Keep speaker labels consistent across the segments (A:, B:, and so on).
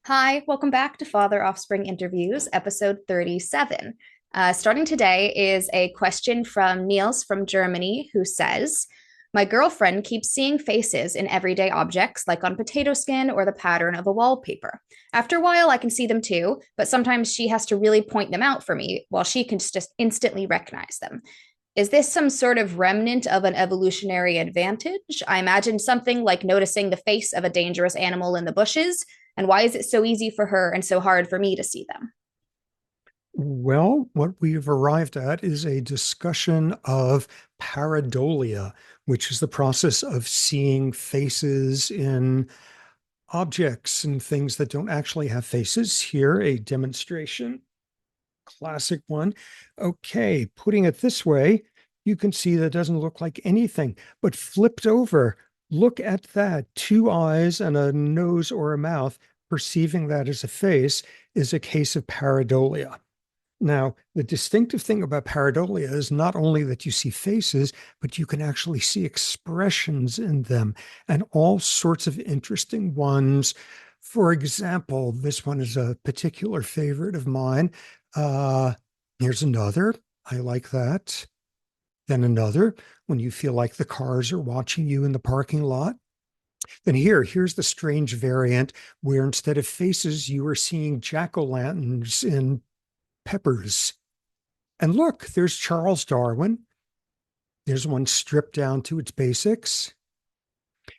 A: Hi, welcome back to Father-Offspring Interviews, episode 37. Starting today is a question from Niels from Germany who says, my girlfriend keeps seeing faces in everyday objects like on potato skin or the pattern of a wallpaper. After a while, I can see them too, but sometimes she has to really point them out for me while she can just instantly recognize them. Is this some sort of remnant of an evolutionary advantage? I imagine something like noticing the face of a dangerous animal in the bushes. And why is it so easy for her and so hard for me to see them?
B: Well, what we've arrived at is a discussion of pareidolia, which is the process of seeing faces in objects and things that don't actually have faces. Here, a demonstration, classic one. Okay, putting it this way, you can see that doesn't look like anything, but flipped over, look at that. Two eyes and a nose or a mouth, perceiving that as a face is a case of pareidolia. Now, the distinctive thing about pareidolia is not only that you see faces, but you can actually see expressions in them and all sorts of interesting ones. For example, this one is a particular favorite of mine. Uh, Here's another. I like that. Then another, when you feel like the cars are watching you in the parking lot. Then here's the strange variant where instead of faces, you are seeing jack-o'-lanterns in peppers. And look, there's Charles Darwin. There's one stripped down to its basics.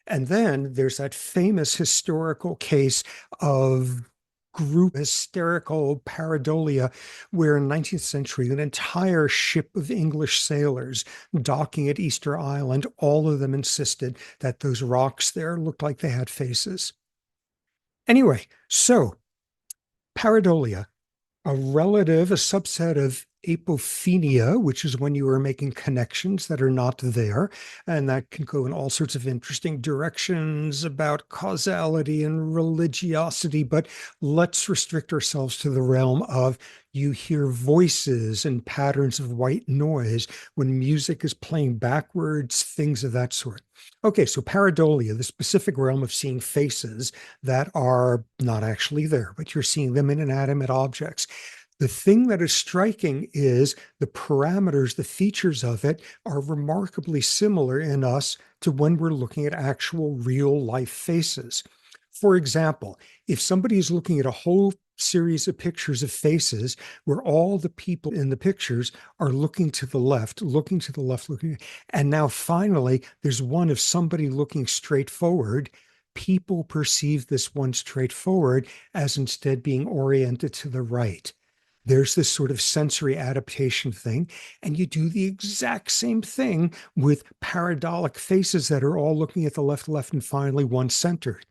B: And then there's that famous historical case of group hysterical pareidolia, where in 19th century, an entire ship of English sailors docking at Easter Island, all of them insisted that those rocks there looked like they had faces. Anyway, so pareidolia, a subset of apophenia, which is when you are making connections that are not there. And that can go in all sorts of interesting directions about causality and religiosity. But let's restrict ourselves to the realm of you hear voices and patterns of white noise when music is playing backwards, things of that sort. Okay, so pareidolia, the specific realm of seeing faces that are not actually there, but you're seeing them in inanimate objects. The thing that is striking is the parameters, the features of it are remarkably similar in us to when we're looking at actual real life faces. For example, if somebody is looking at a whole series of pictures of faces where all the people in the pictures are looking to the left, looking to the left, looking, and now finally there's one of somebody looking straight forward, people perceive this one straight forward as instead being oriented to the right. There's this sort of sensory adaptation thing. And you do the exact same thing with pareidotic faces that are all looking at the left, and finally one centered.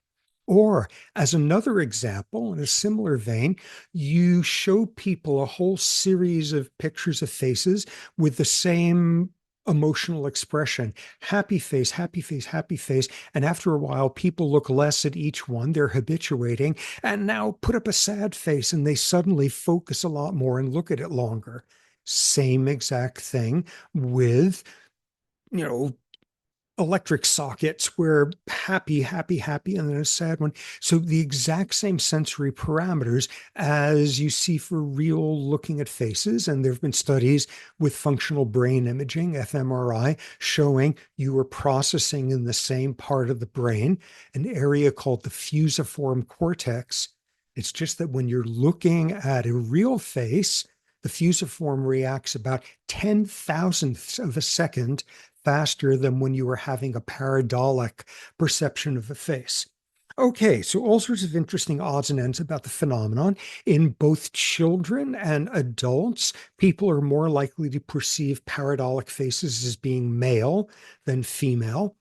B: Or, as another example, in a similar vein, you show people a whole series of pictures of faces with the same emotional expression, happy face, happy face, happy face. And after a while, people look less at each one, they're habituating, and now put up a sad face, and they suddenly focus a lot more and look at it longer. Same exact thing with, you know, electric sockets where happy, happy, happy, and then a sad one. So the exact same sensory parameters as you see for real looking at faces. And there have been studies with functional brain imaging, fMRI, showing you are processing in the same part of the brain, an area called the fusiform cortex. It's just that when you're looking at a real face, the fusiform reacts about 10 thousandths of a second faster than when you were having a pareidotic perception of a face. Okay, so all sorts of interesting odds and ends about the phenomenon. In both children and adults, people are more likely to perceive pareidotic faces as being male than female.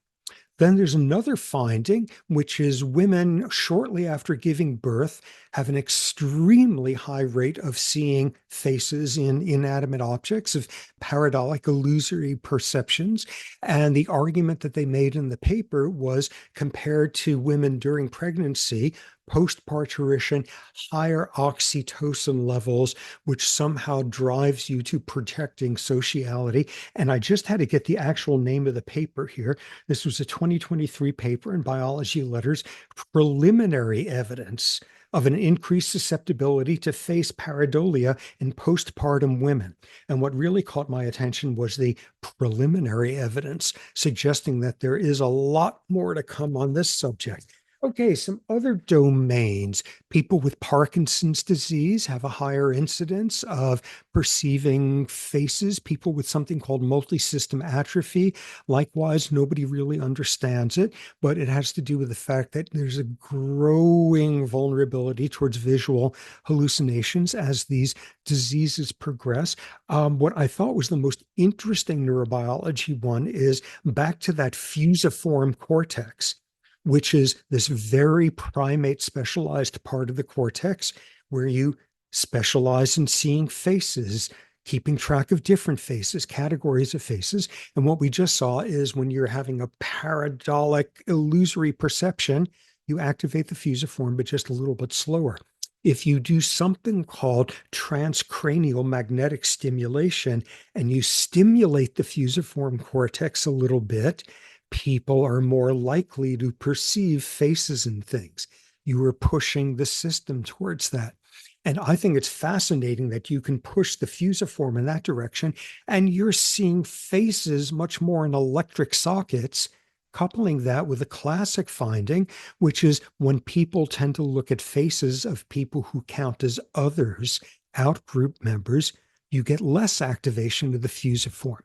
B: Then there's another finding, which is women shortly after giving birth have an extremely high rate of seeing faces in inanimate objects, of pareidotic illusory perceptions. And the argument that they made in the paper was compared to women during pregnancy, post-parturition, higher oxytocin levels, which somehow drives you to protecting sociality. And I just had to get the actual name of the paper here. This was a 2023 paper in Biology Letters, preliminary evidence of an increased susceptibility to face pareidolia in postpartum women. And what really caught my attention was the preliminary evidence suggesting that there is a lot more to come on this subject. Okay, some other domains. People with Parkinson's disease have a higher incidence of perceiving faces. People with something called multisystem atrophy, likewise, nobody really understands it, but it has to do with the fact that there's a growing vulnerability towards visual hallucinations as these diseases progress. What I thought was the most interesting neurobiology one is back to that fusiform cortex, which is this very primate specialized part of the cortex where you specialize in seeing faces, keeping track of different faces, categories of faces. And what we just saw is when you're having a pareidolia illusory perception, you activate the fusiform, but just a little bit slower. If you do something called transcranial magnetic stimulation and you stimulate the fusiform cortex a little bit, people are more likely to perceive faces and things. You are pushing the system towards that. And I think it's fascinating that you can push the fusiform in that direction and you're seeing faces much more in electric sockets, coupling that with a classic finding, which is when people tend to look at faces of people who count as others, out group members, you get less activation of the fusiform.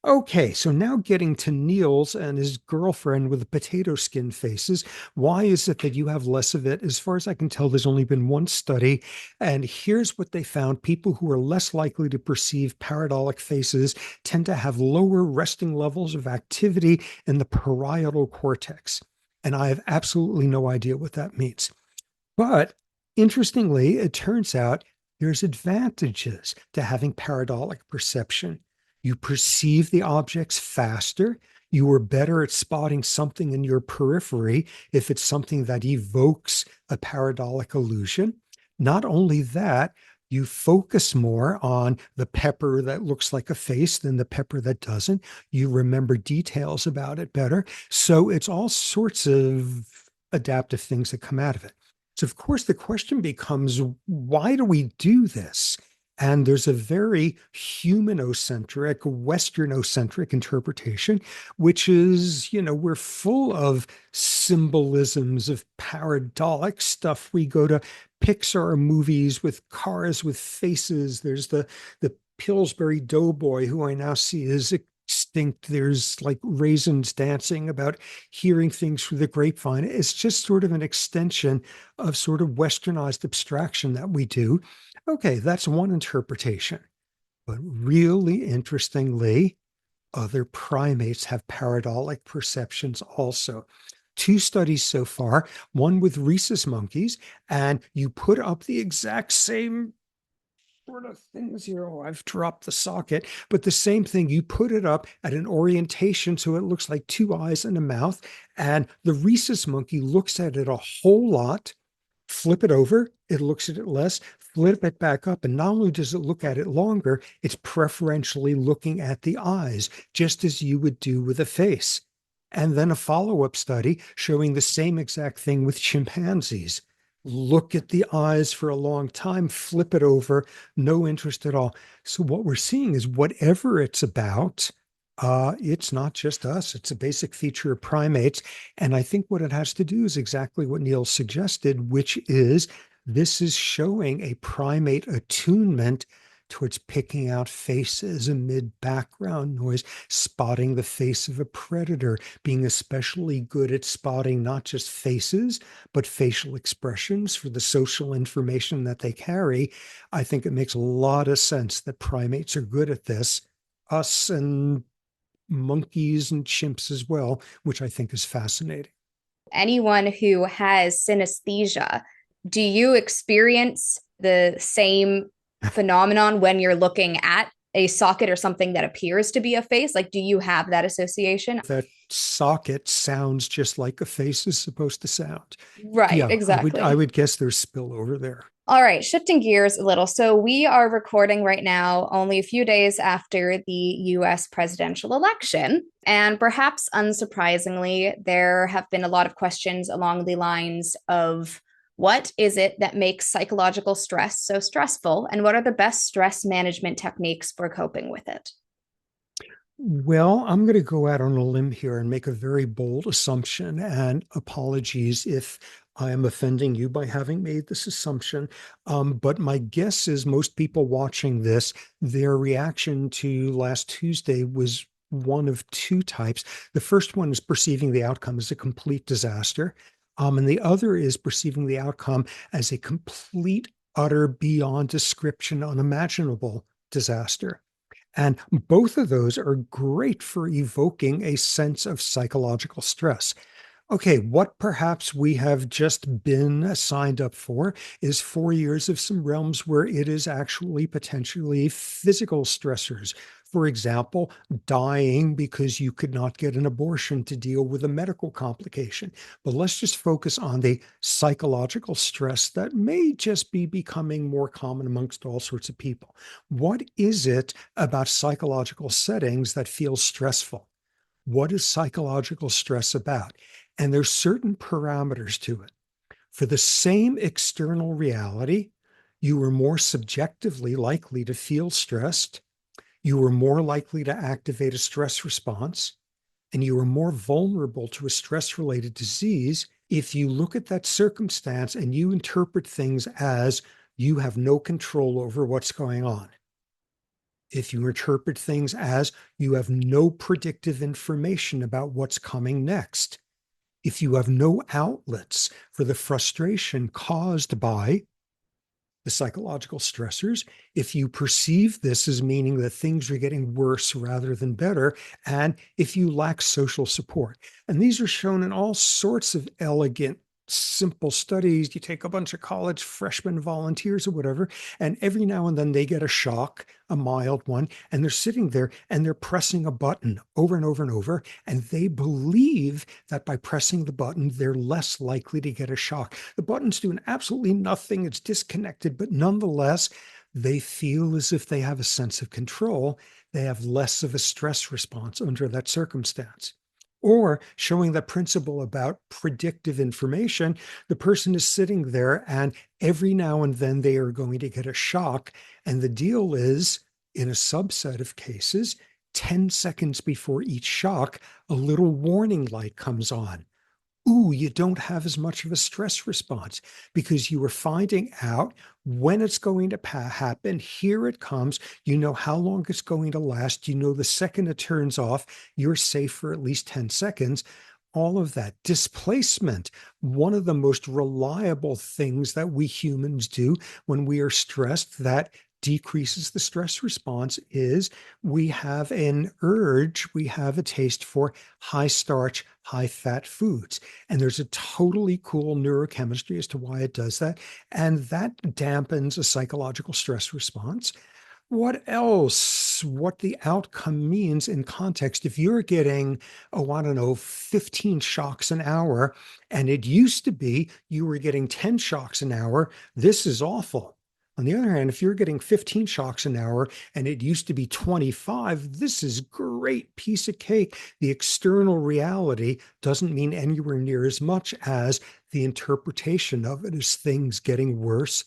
B: Okay, so now getting to Niels and his girlfriend with the potato skin faces. Why is it that you have less of it? As far as I can tell, there's only been one study, and here's what they found. People who are less likely to perceive pareidolia faces tend to have lower resting levels of activity in the parietal cortex. And I have absolutely no idea what that means. But interestingly, it turns out there's advantages to having pareidolia perception. You perceive the objects faster. You are better at spotting something in your periphery if it's something that evokes a pareidolia illusion. Not only that, you focus more on the pepper that looks like a face than the pepper that doesn't. You remember details about it better. So it's all sorts of adaptive things that come out of it. So, of course, the question becomes, why do we do this? And there's a very humanocentric, Westernocentric interpretation, which is, we're full of symbolisms of pareidolia stuff. We go to Pixar movies with cars with faces. There's the Pillsbury Doughboy, who I now see is extinct. There's like Raisins Dancing about hearing things through the grapevine. It's just sort of an extension of sort of westernized abstraction that we do. Okay, that's one interpretation. But really interestingly, other primates have pareidolia perceptions also. Two studies so far, one with rhesus monkeys, and you put up the exact same sort of things here. Oh, I've dropped the socket, but the same thing. You put it up at an orientation so it looks like two eyes and a mouth, and the rhesus monkey looks at it a whole lot. Flip it over, it looks at it less, flip it back up. And not only does it look at it longer, it's preferentially looking at the eyes, just as you would do with a face. And then a follow-up study showing the same exact thing with chimpanzees. Look at the eyes for a long time, flip it over, no interest at all. So what we're seeing is whatever it's about, it's not just us. It's a basic feature of primates. And I think what it has to do is exactly what Neil suggested, which is this is showing a primate attunement towards picking out faces amid background noise, spotting the face of a predator, being especially good at spotting not just faces, but facial expressions for the social information that they carry. I think it makes a lot of sense that primates are good at this. Us and monkeys and chimps as well, which I think is fascinating.
A: Anyone who has synesthesia, do you experience the same phenomenon when you're looking at a socket or something that appears to be a face? Like, do you have that association?
B: That socket sounds just like a face is supposed to sound.
A: Right,
B: Yeah, I
A: exactly.
B: would guess there's spillover there.
A: All right, shifting gears a little. So, we are recording right now only a few days after the US presidential election. And perhaps unsurprisingly, there have been a lot of questions along the lines of What is it that makes psychological stress so stressful? And what are the best stress management techniques for coping with it?
B: Well, I'm going to go out on a limb here and make a very bold assumption, and apologies if I am offending you by having made this assumption. But my guess is most people watching this, their reaction to last Tuesday was one of two types. The first one is perceiving the outcome as a complete disaster, and the other is perceiving the outcome as a complete, utter, beyond description, unimaginable disaster. And both of those are great for evoking a sense of psychological stress. Okay, what perhaps we have just been signed up for is 4 years of some realms where it is actually potentially physical stressors. For example, dying because you could not get an abortion to deal with a medical complication. But let's just focus on the psychological stress that may just be becoming more common amongst all sorts of people. What is it about psychological settings that feels stressful? What is psychological stress about? And there's certain parameters to it. For the same external reality, you are more subjectively likely to feel stressed, you are more likely to activate a stress response, and you are more vulnerable to a stress related disease if you look at that circumstance and you interpret things as you have no control over what's going on. If you interpret things as you have no predictive information about what's coming next, if you have no outlets for the frustration caused by the psychological stressors, if you perceive this as meaning that things are getting worse rather than better, and if you lack social support. And these are shown in all sorts of elegant, simple studies. You take a bunch of college freshman volunteers or whatever, and every now and then they get a shock, a mild one, and they're sitting there and they're pressing a button over and over and over, and they believe that by pressing the button, they're less likely to get a shock. The button's doing absolutely nothing, it's disconnected, but nonetheless, they feel as if they have a sense of control. They have less of a stress response under that circumstance. Or showing that principle about predictive information, the person is sitting there and every now and then they are going to get a shock. And the deal is, in a subset of cases, 10 seconds before each shock, a little warning light comes on. Ooh, you don't have as much of a stress response because you are finding out when it's going to happen. Here it comes. You know how long it's going to last. You know the second it turns off, you're safe for at least 10 seconds. All of that displacement, one of the most reliable things that we humans do when we are stressed that decreases the stress response is we have an urge, we have a taste for high starch, high fat foods. And there's a totally cool neurochemistry as to why it does that. And that dampens a psychological stress response. What else? What the outcome means in context. If you're getting, oh, I don't know, 15 shocks an hour, and it used to be you were getting 10 shocks an hour, this is awful. On the other hand, if you're getting 15 shocks an hour and it used to be 25, this is great piece of cake. The external reality doesn't mean anywhere near as much as the interpretation of it as things getting worse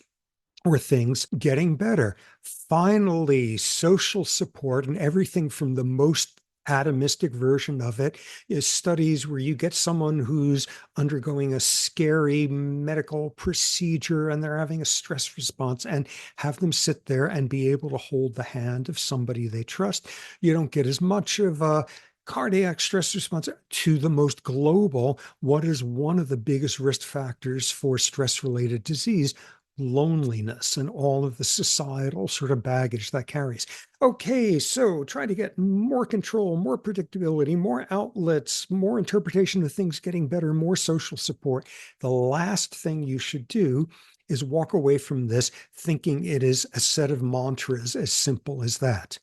B: or things getting better. Finally, social support and everything from the most atomistic version of it is studies where you get someone who's undergoing a scary medical procedure and they're having a stress response and have them sit there and be able to hold the hand of somebody they trust. You don't get as much of a cardiac stress response to the most global. What is one of the biggest risk factors for stress related disease? Loneliness and all of the societal sort of baggage that carries. Okay, so try to get more control, more predictability, more outlets, more interpretation of things getting better, more social support. The last thing you should do is walk away from this thinking it is a set of mantras as simple as that.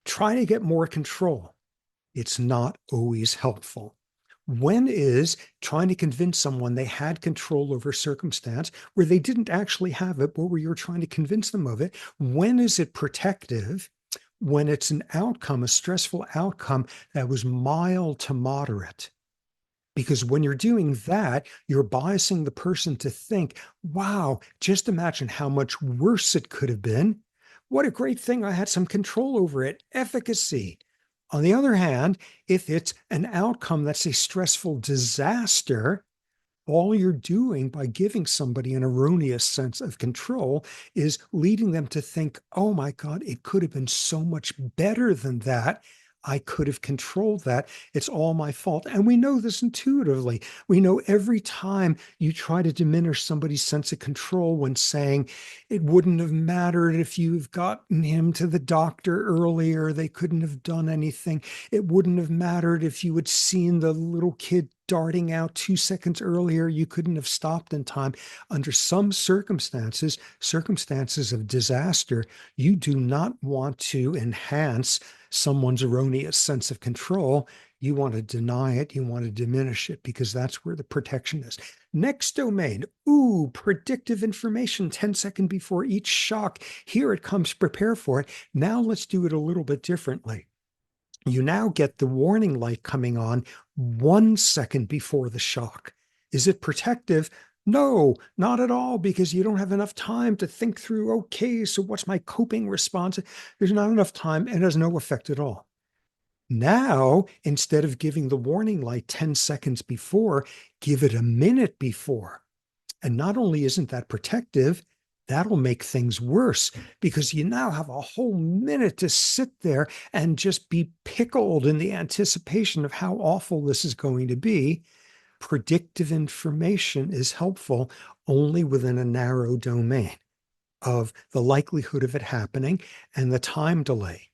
B: Try to get more control. It's not always helpful. When is trying to convince someone they had control over circumstance where they didn't actually have it, but where you're trying to convince them of it? When is it protective? When it's an outcome, a stressful outcome that was mild to moderate. Because when you're doing that, you're biasing the person to think, wow, just imagine how much worse it could have been. What a great thing I had some control over it. Efficacy. On the other hand, if it's an outcome that's a stressful disaster, all you're doing by giving somebody an erroneous sense of control is leading them to think, oh my God, it could have been so much better than that. I could have controlled that. It's all my fault. And we know this intuitively. We know every time you try to diminish somebody's sense of control when saying it wouldn't have mattered if you've gotten him to the doctor earlier, they couldn't have done anything. It wouldn't have mattered if you had seen the little kid darting out 2 seconds earlier, you couldn't have stopped in time. Under some circumstances, circumstances of disaster, you do not want to enhance someone's erroneous sense of control. You want to deny it, you want to diminish it, because that's where the protection is. Next domain, ooh, predictive information 10 seconds before each shock. Here it comes, prepare for it. Now let's do it a little bit differently. You now get the warning light coming on 1 second before the shock. Is it protective? No, not at all, because you don't have enough time to think through, okay, so what's my coping response? There's not enough time and has no effect at all. Now, instead of giving the warning light 10 seconds before, give it a minute before. And not only isn't that protective, that'll make things worse, because you now have a whole minute to sit there and just be pickled in the anticipation of how awful this is going to be. Predictive information is helpful only within a narrow domain of the likelihood of it happening and the time delay.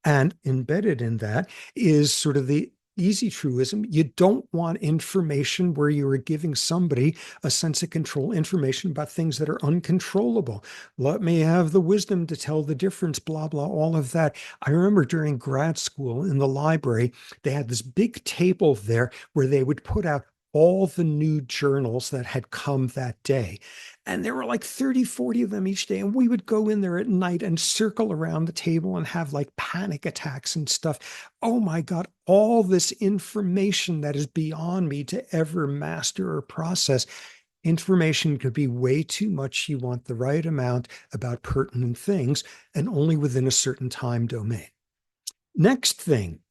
B: And embedded in that is sort of the easy truism. You don't want information where you are giving somebody a sense of control, information about things that are uncontrollable. Let me have the wisdom to tell the difference, blah, blah, all of that. I remember during grad school in the library, they had this big table there where they would put out all the new journals that had come that day. And there were like 30, 40 of them each day. And we would go in there at night and circle around the table and have like panic attacks and stuff. Oh my God, all this information that is beyond me to ever master or process. Information could be way too much. You want the right amount about pertinent things and only within a certain time domain. Next thing,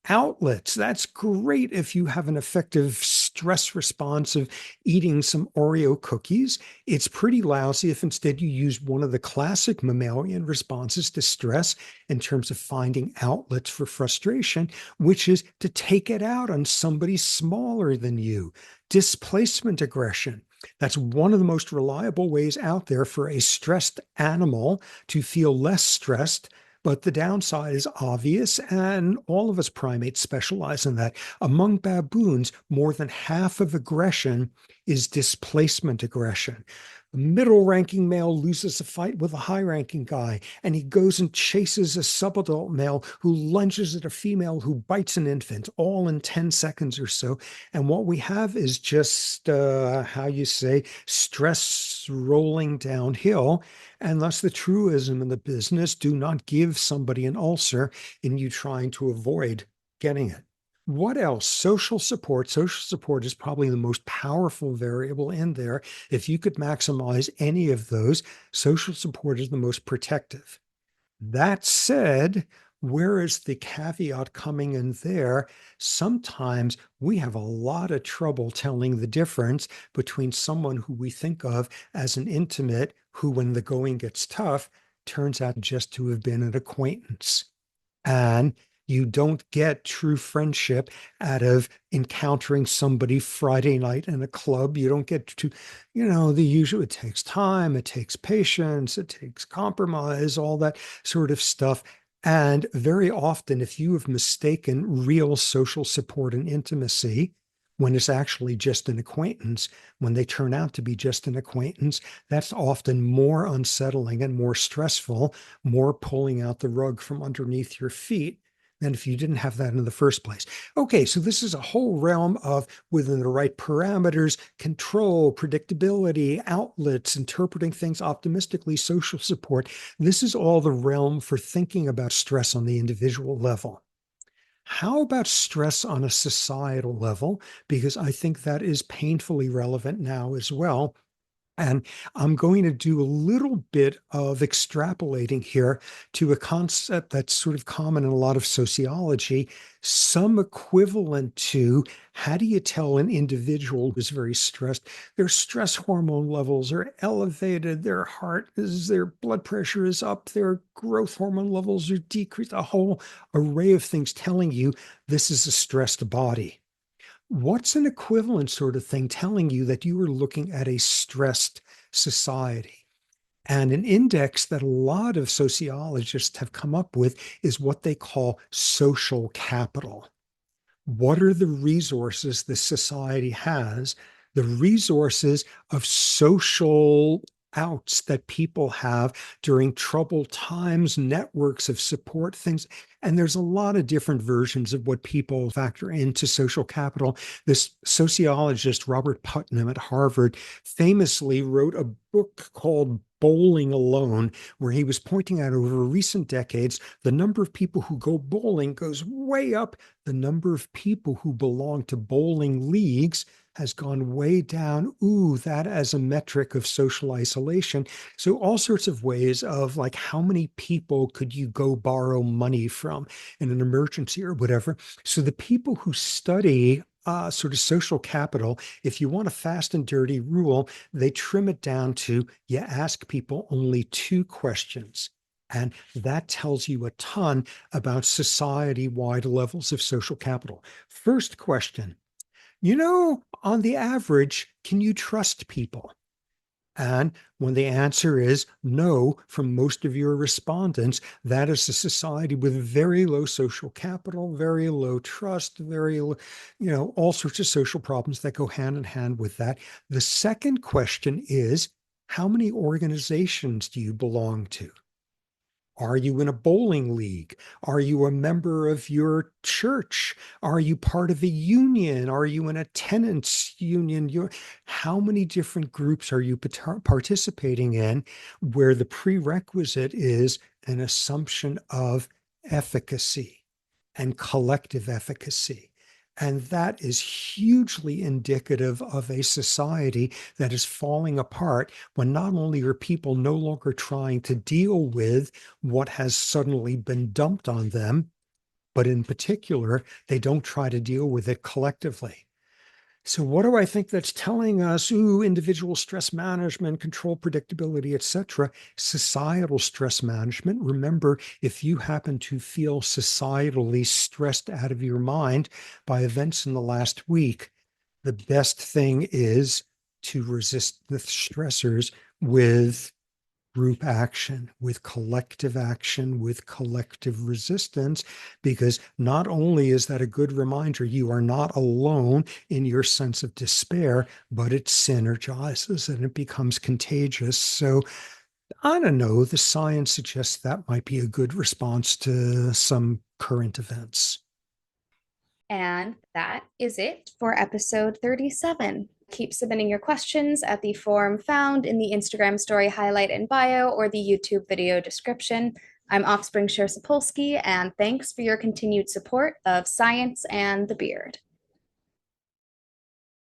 B: outlets. That's great if you have an effective stress response of eating some Oreo cookies. It's pretty lousy if instead you use one of the classic mammalian responses to stress in terms of finding outlets for frustration, which is to take it out on somebody smaller than you. Displacement aggression. That's one of the most reliable ways out there for a stressed animal to feel less stressed. But the downside is obvious, and all of us primates specialize in that. Among baboons, more than half of aggression is displacement aggression. A middle-ranking male loses a fight with a high-ranking guy, and he goes and chases a subadult male who lunges at a female who bites an infant, all in 10 seconds or so. And what we have is just, how you say, stress rolling downhill. And thus the truism in the business, do not give somebody an ulcer in you trying to avoid getting it. What else? Social support. Social support is probably the most powerful variable in there. If you could maximize any of those, social support is the most protective. That said, where is the caveat coming in there? Sometimes we have a lot of trouble telling the difference between someone who we think of as an intimate, who, when the going gets tough, turns out just to have been an acquaintance. And you don't get true friendship out of encountering somebody Friday night in a club. You don't get to, the usual, it takes time, it takes patience, it takes compromise, all that sort of stuff. And very often, if you have mistaken real social support and intimacy when it's actually just an acquaintance, when they turn out to be just an acquaintance, that's often more unsettling and more stressful, more pulling out the rug from underneath your feet than if you didn't have that in the first place. Okay, so this is a whole realm of, within the right parameters, control, predictability, outlets, interpreting things optimistically, social support. This is all the realm for thinking about stress on the individual level. How about stress on a societal level? Because I think that is painfully relevant now as well. And I'm going to do a little bit of extrapolating here to a concept that's sort of common in a lot of sociology, some equivalent to how do you tell an individual who's very stressed? Their stress hormone levels are elevated, their blood pressure is up, their growth hormone levels are decreased, a whole array of things telling you this is a stressed body. What's an equivalent sort of thing telling you that you are looking at a stressed society? And an index that a lot of sociologists have come up with is what they call social capital. What are the resources this society has? The resources of social outs that people have during troubled times, networks of support, things. And there's a lot of different versions of what people factor into social capital. This sociologist, Robert Putnam at Harvard, famously wrote a book called Bowling Alone, where he was pointing out over recent decades, the number of people who go bowling goes way up. The number of people who belong to bowling leagues has gone way down. Ooh, that as a metric of social isolation. So all sorts of ways of like how many people could you go borrow money from in an emergency or whatever. So the people who study sort of social capital, if you want a fast and dirty rule, they trim it down to you ask people only two questions. And that tells you a ton about society wide levels of social capital. First question, on the average, can you trust people? And when the answer is no from most of your respondents, that is a society with very low social capital, very low trust, all sorts of social problems that go hand in hand with that. The second question is, how many organizations do you belong to? Are you in a bowling league? Are you a member of your church? Are you part of a union? Are you in a tenants union? How many different groups are you participating in where the prerequisite is an assumption of efficacy and collective efficacy? And that is hugely indicative of a society that is falling apart when not only are people no longer trying to deal with what has suddenly been dumped on them, but in particular, they don't try to deal with it collectively. So what do I think that's telling us? Ooh, individual stress management, control predictability, etc. Societal stress management. Remember, if you happen to feel societally stressed out of your mind by events in the last week, the best thing is to resist the stressors with group action, with collective resistance, because not only is that a good reminder you are not alone in your sense of despair, but it synergizes and it becomes contagious. So I don't know, the science suggests that might be a good response to some current events.
A: And that is it for episode 37. Keep submitting your questions at the form found in the Instagram story highlight and bio or the YouTube video description. I'm Offspring Sapolsky, and thanks for your continued support of science and the beard.